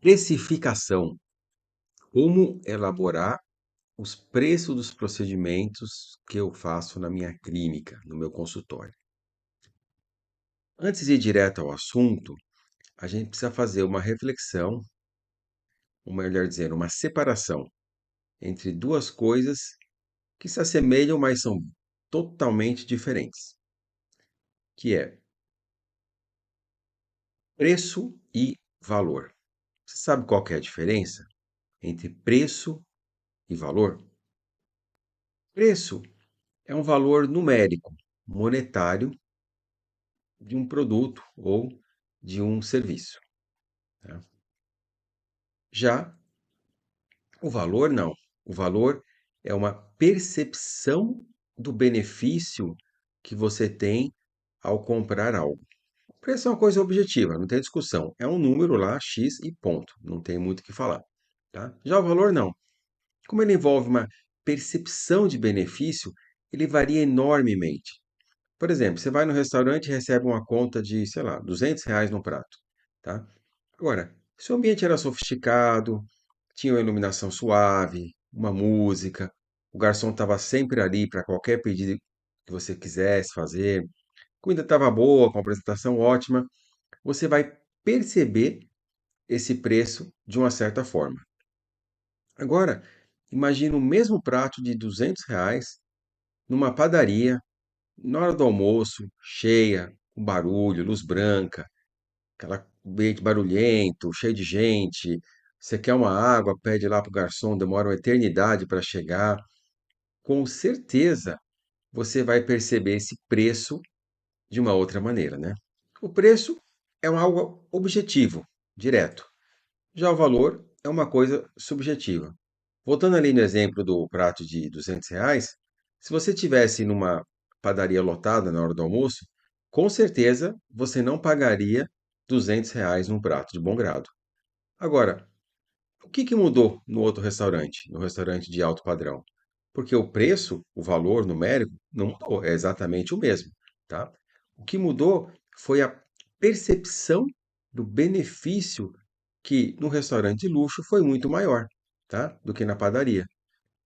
Precificação. Como elaborar os preços dos procedimentos que eu faço na minha clínica, no meu consultório. Antes de ir direto ao assunto, a gente precisa fazer uma reflexão, ou melhor dizendo, uma separação entre duas coisas que se assemelham, mas são totalmente diferentes, que é preço e valor. Você sabe qual que é a diferença entre preço e valor? Preço é um valor numérico, monetário, de um produto ou de um serviço, tá? Já o valor não. O valor é uma percepção do benefício que você tem ao comprar algo. O preço é uma coisa objetiva, não tem discussão. É um número lá, X e ponto. Não tem muito o que falar, tá? Já o valor não. Como ele envolve uma percepção de benefício, ele varia enormemente. Por exemplo, você vai no restaurante e recebe uma conta de, sei lá, R$ 200 no prato, tá? Agora, se o ambiente era sofisticado, tinha uma iluminação suave, uma música, o garçom estava sempre ali para qualquer pedido que você quisesse fazer, a comida estava boa, com a apresentação ótima, você vai perceber esse preço de uma certa forma. Agora, imagine o mesmo prato de R$ 200 numa padaria, na hora do almoço, cheia, com barulho, luz branca, aquela ambiente barulhento, cheio de gente. Você quer uma água, pede lá para o garçom, demora uma eternidade para chegar. Com certeza você vai perceber esse preço de uma outra maneira, né? O preço é algo objetivo, direto. Já o valor é uma coisa subjetiva. Voltando ali no exemplo do prato de R$ 200, se você tivesse numa padaria lotada na hora do almoço, com certeza você não pagaria R$ 200 num prato de bom grado. Agora, o que que mudou no outro restaurante, no restaurante de alto padrão? Porque o preço, o valor numérico, não mudou, é exatamente o mesmo, tá? O que mudou foi a percepção do benefício que no restaurante de luxo foi muito maior, tá? Do que na padaria.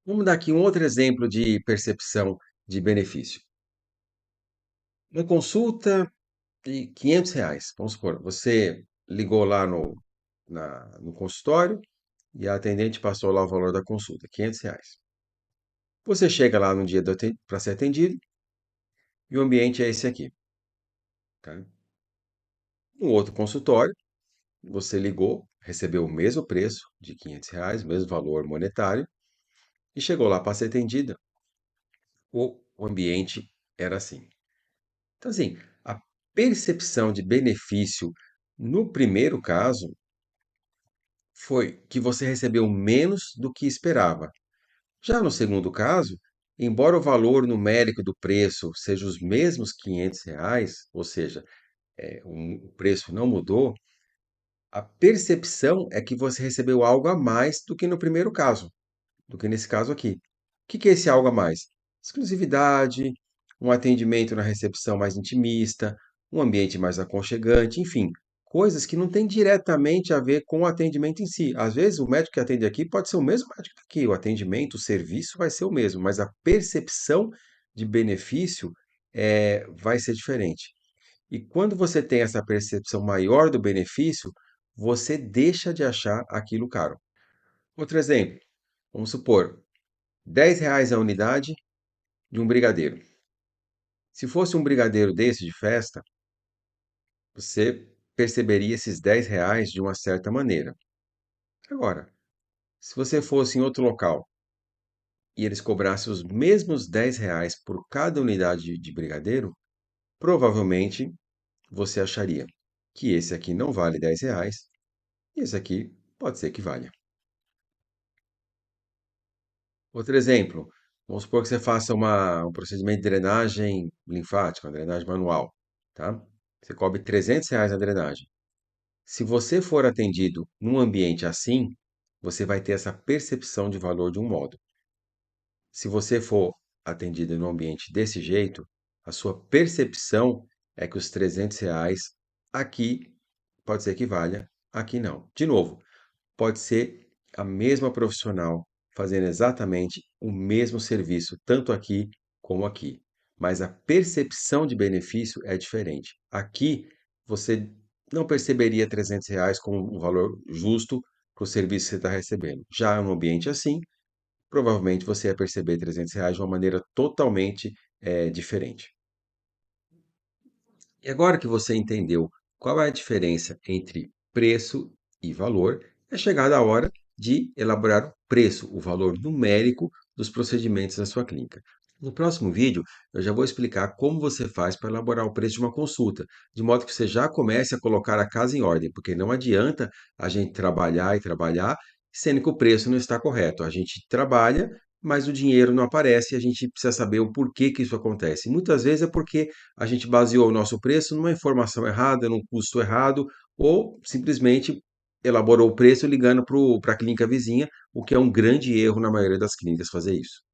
Vamos dar aqui um outro exemplo de percepção de benefício. Uma consulta de R$ 500, vamos supor, você ligou lá no consultório e a atendente passou lá o valor da consulta, R$ 500. Você chega lá no dia para ser atendido e o ambiente é esse aqui, tá? No outro consultório, você ligou, recebeu o mesmo preço de R$ 500, o mesmo valor monetário, e chegou lá para ser atendida, o ambiente era assim. Então, assim, a percepção de benefício no primeiro caso foi que você recebeu menos do que esperava. Já no segundo caso, embora o valor numérico do preço seja os mesmos R$ 500, ou seja, o preço não mudou, a percepção é que você recebeu algo a mais do que no primeiro caso, do que nesse caso aqui. O que que é esse algo a mais? Exclusividade, um atendimento na recepção mais intimista, um ambiente mais aconchegante, enfim, coisas que não têm diretamente a ver com o atendimento em si. Às vezes, o médico que atende aqui pode ser o mesmo médico daqui, o atendimento, o serviço vai ser o mesmo, mas a percepção de benefício vai ser diferente. E quando você tem essa percepção maior do benefício, você deixa de achar aquilo caro. Outro exemplo, vamos supor, R$ 10 a unidade de um brigadeiro. Se fosse um brigadeiro desse de festa, você perceberia esses R$ 10 de uma certa maneira. Agora, se você fosse em outro local e eles cobrassem os mesmos R$ 10 por cada unidade de brigadeiro, provavelmente você acharia que esse aqui não vale R$ 10 e esse aqui pode ser que valha. Outro exemplo, vamos supor que você faça um procedimento de drenagem linfática, uma drenagem manual, tá? Você cobre R$ 300 na drenagem. Se você for atendido num ambiente assim, você vai ter essa percepção de valor de um modo. Se você for atendido num ambiente desse jeito, a sua percepção é que os R$ 300 aqui pode ser que valha, aqui não. De novo, pode ser a mesma profissional fazendo exatamente o mesmo serviço, tanto aqui como aqui, mas a percepção de benefício é diferente. Aqui você não perceberia R$ 300 como um valor justo para o serviço que você está recebendo. Já no ambiente assim, provavelmente você ia perceber R$ 300 de uma maneira totalmente diferente. E agora que você entendeu qual é a diferença entre preço e valor, é chegada a hora de elaborar o preço, o valor numérico dos procedimentos da sua clínica. No próximo vídeo, eu já vou explicar como você faz para elaborar o preço de uma consulta, de modo que você já comece a colocar a casa em ordem, porque não adianta a gente trabalhar e trabalhar, sendo que o preço não está correto. A gente trabalha, mas o dinheiro não aparece e a gente precisa saber o porquê que isso acontece. Muitas vezes é porque a gente baseou o nosso preço numa informação errada, num custo errado, ou simplesmente elaborou o preço ligando para a clínica vizinha, o que é um grande erro na maioria das clínicas fazer isso.